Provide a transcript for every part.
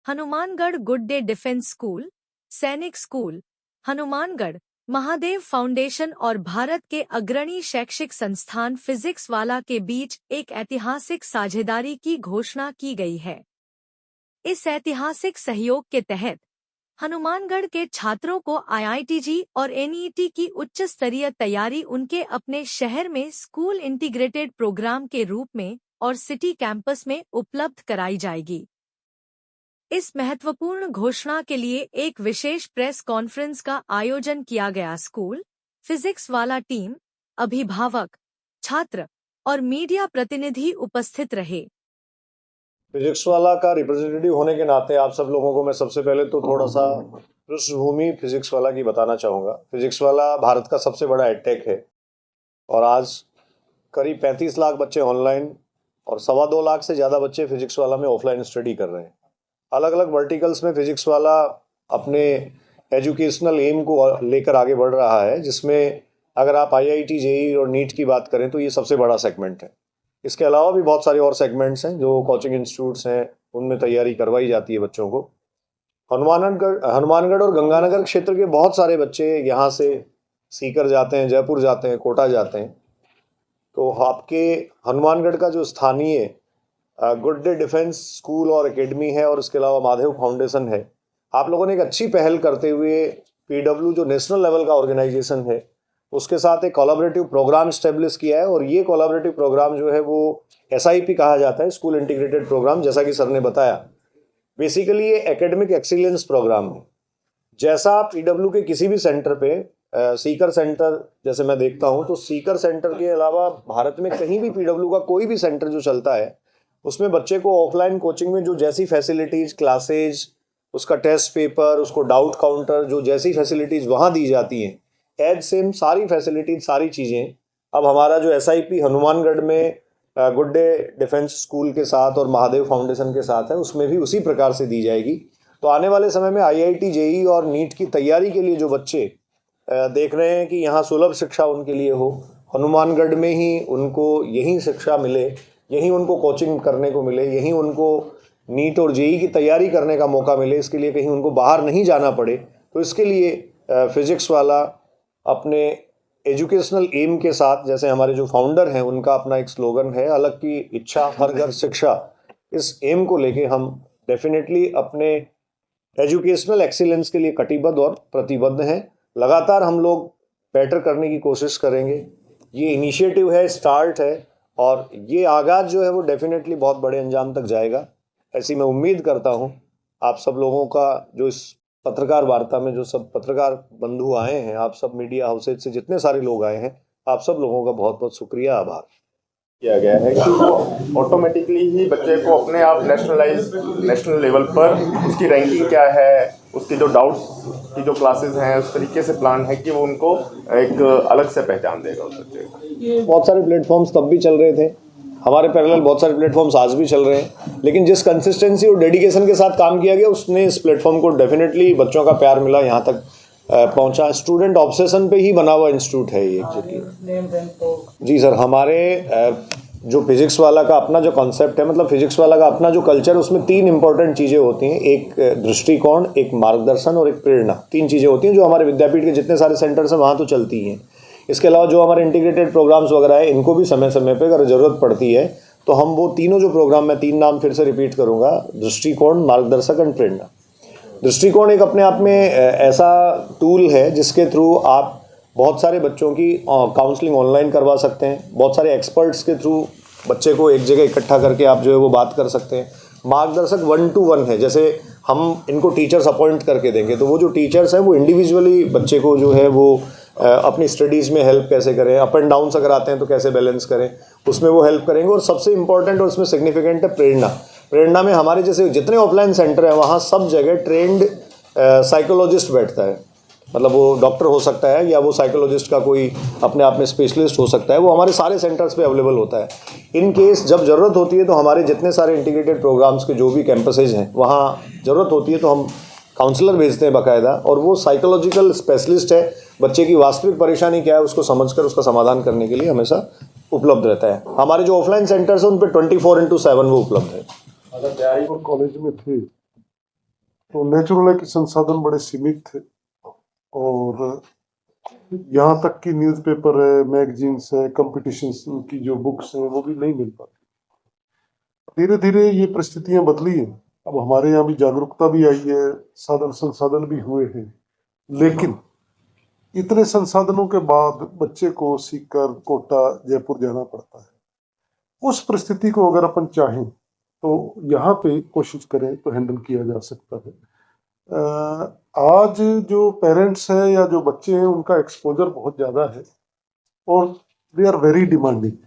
Hanumangarh good day defence school, सैनिक school, Hanumangarh, Mahadev foundation और भारत के अग्रणी शैक्षिक संस्थान फिजिक्स वाला के बीच एक ऐतिहासिक साझेदारी की घोषणा की गई है। इस ऐतिहासिक सहयोग के तहत हनुमानगढ़ के छात्रों को आईआईटीजी और एनईटी की उच्च स्तरीय तैयारी उनके अपने शहर में स्कूल इंटीग्रेटेड प्रोग्राम के रूप में और सिटी कैंपस में उपलब्ध कराई जाएगी। इस महत्वपूर्ण घोषणा के लिए एक विशेष प्रेस कॉन्फ्रेंस का आयोजन किया गया। स्कूल फिजिक्स वाला टीम, अभिभावक, छात्र और मीडिया प्रतिनिधि उपस्थित रहे। फिजिक्स वाला का रिप्रेजेंटेटिव होने के नाते आप सब लोगों को मैं सबसे पहले तो थोड़ा सा पृष्ठभूमि फिजिक्स वाला की बताना चाहूँगा। फिजिक्स वाला भारत का सबसे बड़ा एडटेक है और आज करीब 35 लाख बच्चे ऑनलाइन और 2.25 लाख से ज़्यादा बच्चे फिजिक्स वाला में ऑफलाइन स्टडी कर रहे हैं। अलग अलग वर्टिकल्स में फिजिक्स वाला अपने एजुकेशनल एम को लेकर आगे बढ़ रहा है, जिसमें अगर आप आईआईटी, जेईई और नीट की बात करें तो ये सबसे बड़ा सेगमेंट है। इसके अलावा भी बहुत सारे और सेगमेंट्स हैं जो कोचिंग इंस्टीट्यूट्स हैं, उनमें तैयारी करवाई जाती है बच्चों को। हनुमानगढ़ और गंगानगर क्षेत्र के बहुत सारे बच्चे यहाँ से सीकर जाते हैं, जयपुर जाते हैं, कोटा जाते हैं। तो आपके हनुमानगढ़ का जो स्थानीय गुड डे डिफेंस स्कूल और एकेडमी है और उसके अलावा महादेव फाउंडेशन है, आप लोगों ने एक अच्छी पहल करते हुए पीडब्ल्यू जो नेशनल लेवल का ऑर्गेनाइजेशन है उसके साथ एक कोलैबोरेटिव प्रोग्राम इस्टेब्लिश किया है। और ये कोलैबोरेटिव प्रोग्राम जो है वो SIP कहा जाता है, स्कूल इंटीग्रेटेड प्रोग्राम। जैसा कि सर ने बताया, बेसिकली ये एकेडमिक एक्सीलेंस प्रोग्राम है। जैसा PW के किसी भी सेंटर पे सीकर सेंटर जैसे मैं देखता हूँ, तो सीकर सेंटर के अलावा भारत में कहीं भी PW का कोई भी सेंटर जो चलता है उसमें बच्चे को ऑफलाइन कोचिंग में जो जैसी फैसिलिटीज़, क्लासेज, उसका टेस्ट पेपर, उसको डाउट काउंटर, जो जैसी फैसिलिटीज़ वहाँ दी जाती हैं, एज सेम सारी फैसिलिटीज, सारी चीज़ें अब हमारा जो SIP हनुमानगढ़ में गुड डे डिफेंस स्कूल के साथ और महादेव फाउंडेशन के साथ है, उसमें भी उसी प्रकार से दी जाएगी। तो आने वाले समय में IIT, जेईई और नीट की तैयारी के लिए जो बच्चे देख रहे हैं कि यहाँ सुलभ शिक्षा उनके लिए हो, हनुमानगढ़ में ही उनको यही शिक्षा मिले, यहीं उनको कोचिंग करने को मिले, यहीं उनको नीट और जेईई की तैयारी करने का मौका मिले, इसके लिए कहीं उनको बाहर नहीं जाना पड़े, तो इसके लिए फिजिक्स वाला अपने एजुकेशनल एम के साथ, जैसे हमारे जो फाउंडर हैं उनका अपना एक स्लोगन है, अलग की इच्छा हर घर शिक्षा, इस एम को लेके हम डेफिनेटली अपने एजुकेशनल एक्सीलेंस के लिए कटिबद्ध और प्रतिबद्ध हैं। लगातार हम लोग बेटर करने की कोशिश करेंगे। ये इनिशिएटिव है, स्टार्ट है और ये आगाज़ जो है वो डेफिनेटली बहुत बड़े अंजाम तक जाएगा, ऐसी मैं उम्मीद करता हूँ। आप सब लोगों का जो इस पत्रकार वार्ता में जो सब पत्रकार बंधु आए हैं, आप सब मीडिया हाउसेज से जितने सारे लोग आए हैं, आप सब लोगों का बहुत बहुत शुक्रिया, आभार। किया गया है कि वो ऑटोमेटिकली ही बच्चे को अपने आप नेशनल लेवल पर उसकी रैंकिंग क्या है, उसकी जो डाउट्स की जो क्लासेस हैं, उस तरीके से प्लान है कि वो उनको एक अलग से पहचान देगा उस बच्चे को। बहुत सारे प्लेटफॉर्म्स तब भी चल रहे थे, हमारे पैरेलल बहुत सारे प्लेटफॉर्म्स आज भी चल रहे हैं, लेकिन जिस कंसिस्टेंसी और डेडिकेशन के साथ काम किया गया उसने इस प्लेटफॉर्म को डेफिनेटली बच्चों का प्यार मिला, यहाँ तक पहुँचा। स्टूडेंट ऑब्सेशन पे ही बना हुआ इंस्टीट्यूट है ये एक्चुअली। जी सर, हमारे जो फिजिक्स वाला का अपना जो कॉन्सेप्ट है, मतलब फिजिक्स वाला का अपना जो कल्चर, उसमें 3 इंपॉर्टेंट चीज़ें होती हैं। एक दृष्टिकोण, एक मार्गदर्शन और एक प्रेरणा। 3 चीज़ें होती हैं जो हमारे विद्यापीठ के जितने सारे सेंटर्स हैं वहाँ तो चलती ही हैं। इसके अलावा जो हमारे इंटीग्रेटेड प्रोग्राम्स वगैरह है, इनको भी समय समय पे अगर ज़रूरत पड़ती है तो हम वो तीनों जो प्रोग्राम, मैं 3 नाम फिर से रिपीट करूँगा, दृष्टिकोण, मार्गदर्शक एंड प्रेरणा। दृष्टिकोण एक अपने आप में ऐसा टूल है जिसके थ्रू आप बहुत सारे बच्चों की काउंसलिंग ऑनलाइन करवा सकते हैं। बहुत सारे एक्सपर्ट्स के थ्रू बच्चे को एक जगह इकट्ठा करके आप जो है वो बात कर सकते हैं। मार्गदर्शक 1-to-1 है, जैसे हम इनको टीचर्स अपॉइंट करके देंगे तो वो जो टीचर्स हैं वो इंडिविजुअली बच्चे को जो है वो अपनी स्टडीज़ में हेल्प कैसे करें, अप एंड डाउन्स अगर आते हैं तो कैसे बैलेंस करें, उसमें वो हेल्प करेंगे। और सबसे इंपॉर्टेंट और उसमें सिग्निफिकेंट है प्रेरणा। प्रेरणा में हमारे जैसे जितने ऑफलाइन सेंटर हैं वहाँ सब जगह ट्रेंड साइकोलॉजिस्ट बैठता है, मतलब वो डॉक्टर हो सकता है या वो साइकोलॉजिस्ट का कोई अपने आप में स्पेशलिस्ट हो सकता है, वो हमारे सारे सेंटर्स पे अवेलेबल होता है। इन केस जब ज़रूरत होती है तो हमारे जितने सारे इंटीग्रेटेड प्रोग्राम्स के जो भी कैंपसेज हैं वहाँ ज़रूरत होती है तो हम काउंसलर भेजते हैं बाकायदा, और वो साइकोलॉजिकल स्पेशलिस्ट है, बच्चे की वास्तविक परेशानी क्या है उसको समझकर उसका समाधान करने के लिए हमेशा उपलब्ध रहता है। हमारे जो ऑफलाइन सेंटर्स हैं उन पर 24/7 वो उपलब्ध है। अगर तैयारी कॉलेज में थी तो नेचुरल है कि संसाधन बड़े सीमित थे, और यहाँ तक कि न्यूज़पेपर है, मैगजीन्स है, कंपटीशन की जो बुक्स हैं वो भी नहीं मिल पाती। धीरे धीरे ये परिस्थितियां बदली हैं, अब हमारे यहाँ भी जागरूकता भी आई है, साधन संसाधन भी हुए हैं, लेकिन इतने संसाधनों के बाद बच्चे को सीकर कोटा जयपुर जाना पड़ता है। उस परिस्थिति को अगर अपन चाहें तो यहाँ पे कोशिश करें तो हैंडल किया जा सकता है। आज जो पेरेंट्स हैं या जो बच्चे हैं उनका एक्सपोजर बहुत ज़्यादा है, और दे आर वेरी डिमांडिंग।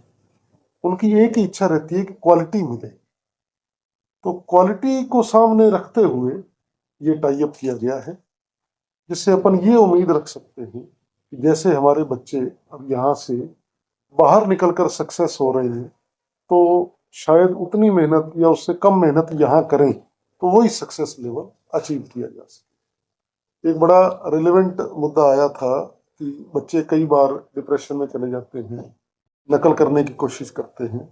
उनकी एक ही इच्छा रहती है कि क्वालिटी मिले। तो क्वालिटी को सामने रखते हुए ये टाई अप किया गया है, जिससे अपन ये उम्मीद रख सकते हैं कि जैसे हमारे बच्चे अब यहाँ से बाहर निकलकर सक्सेस हो रहे हैं, तो शायद उतनी मेहनत या उससे कम मेहनत यहाँ करें तो वही सक्सेस लेवल अचीव किया जा सके। एक बड़ा रिलेवेंट मुद्दा आया था कि बच्चे कई बार डिप्रेशन में चले जाते हैं, नकल करने की कोशिश करते हैं।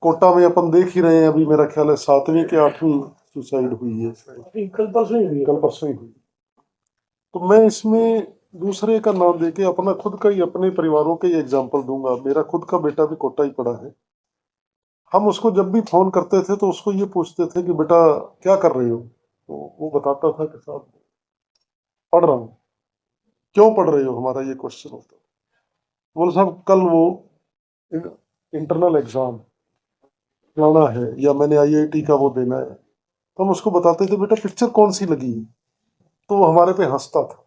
कोटा में अपन देख ही रहे हैं, अभी मेरा ख्याल है 7वीं के 8वीं सुसाइड हुई है, कल परसों ही हुई। तो मैं इसमें दूसरे का नाम देके अपना खुद का ही, अपने परिवारों के ही एग्जाम्पल दूंगा। मेरा खुद का बेटा भी कोटा ही पढ़ा है। हम उसको जब भी फोन करते थे तो उसको ये पूछते थे कि बेटा क्या कर रहे हो, तो वो बताता था कि साहब पढ़ रहा हूँ। क्यों पढ़ रहे हो, हमारा ये क्वेश्चन होता। बोले साहब कल वो इंटरनल एग्जाम लाना है या मैंने आईआईटी का वो देना है। तो हम उसको बताते थे बेटा पिक्चर कौन सी लगी है, तो वो हमारे पे हंसता था,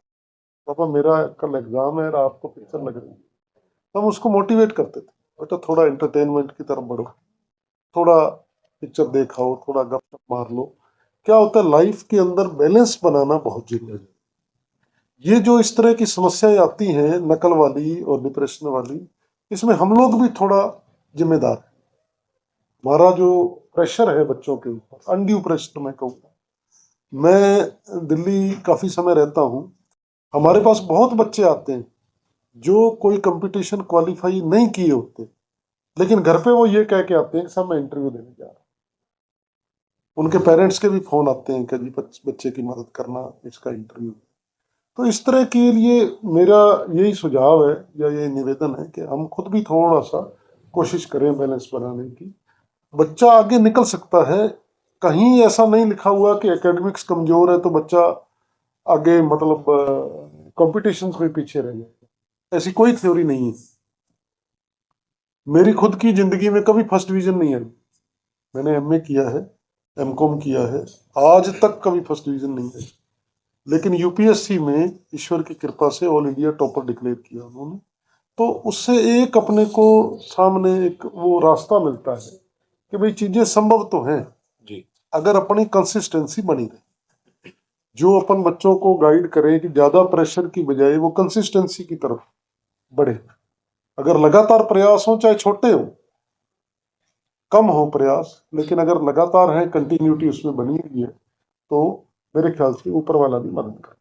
पापा मेरा कल एग्जाम है और आपको पिक्चर लग रही है। तो हम उसको मोटिवेट करते थे, बेटा थोड़ा एंटरटेनमेंट की तरफ बढ़ो, थोड़ा पिक्चर देखाओ, थोड़ा गपशप मार लो। क्या होता है, लाइफ के अंदर बैलेंस बनाना बहुत जरूरी है। ये जो इस तरह की समस्याएं आती हैं नकल वाली और डिप्रेशन वाली, इसमें हम लोग भी थोड़ा जिम्मेदार हैं। हमारा जो प्रेशर है बच्चों के ऊपर, अनड्यू प्रेशर मैं कहूँगा। मैं दिल्ली काफी समय रहता हूँ, हमारे पास बहुत बच्चे आते हैं जो कोई कंपटीशन क्वालिफाई नहीं किए होते, लेकिन घर पे वो ये कह के आते हैं कि साहब मैं इंटरव्यू देने जा रहा हूँ। उनके पेरेंट्स के भी फोन आते हैं कि जी बच्चे की मदद करना, इसका इंटरव्यू। तो इस तरह के लिए मेरा यही सुझाव है या ये निवेदन है कि हम खुद भी थोड़ा सा कोशिश करें बैलेंस बनाने की। बच्चा आगे निकल सकता है, कहीं ऐसा नहीं लिखा हुआ कि एकेडमिक्स कमजोर है तो बच्चा आगे मतलब कॉम्पिटिशन्स में पीछे रह जाएगा, ऐसी कोई थ्योरी नहीं है। मेरी खुद की जिंदगी में कभी फर्स्ट डिवीजन नहीं आई। मैंने एमए किया है, एमकॉम किया है, आज तक कभी फर्स्ट डिवीजन नहीं आई। लेकिन यूपीएससी में ईश्वर की कृपा से ऑल इंडिया टॉपर डिक्लेयर किया उन्होंने। तो उससे एक अपने को सामने एक वो रास्ता मिलता है कि भाई चीजें संभव तो हैं जी। अगर अपनी कंसिस्टेंसी बनी रहे। जो अपन बच्चों को गाइड करें कि ज्यादा प्रेशर की बजाय वो कंसिस्टेंसी की तरफ बढ़े। अगर लगातार प्रयास हो, चाहे छोटे हो, कम हो प्रयास, लेकिन अगर लगातार है, कंटिन्यूटी उसमें बनी हुई है, तो मेरे ख्याल से ऊपर वाला भी मदद कर